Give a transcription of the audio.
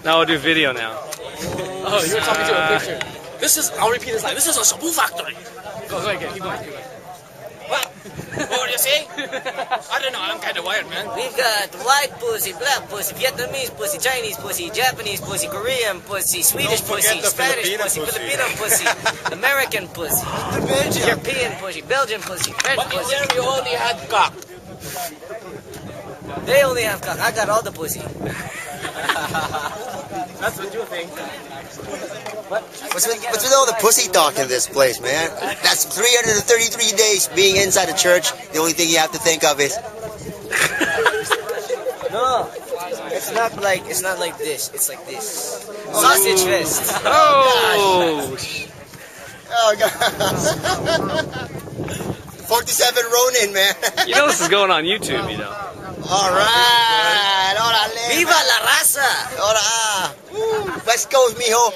Now we'll do video now. Oh, you were talking to a picture. This is, I'll repeat this line. This is a shabu factory. Go again, keep going. What? What were you saying? I don't know, I'm kind of wired, man. We've got white pussy, black pussy, Vietnamese pussy, Chinese pussy, Japanese pussy, Korean pussy, Swedish pussy, Spanish pussy, Filipino pussy, American pussy, European pussy, Belgian pussy, French But in pussy. there you only had cock. They only have cock. I got all the pussy. That's what you think. What's with all the pussy talk in this place, man? That's 333 days being inside the church. The only thing you have to think of is... No, it's not like this. It's like this. Sausage fest. Oh! Oh, God. 47 Ronin, man. You know this is going on YouTube, you know. All right. Órale. Viva la raza! Ora. West Coast, mijo.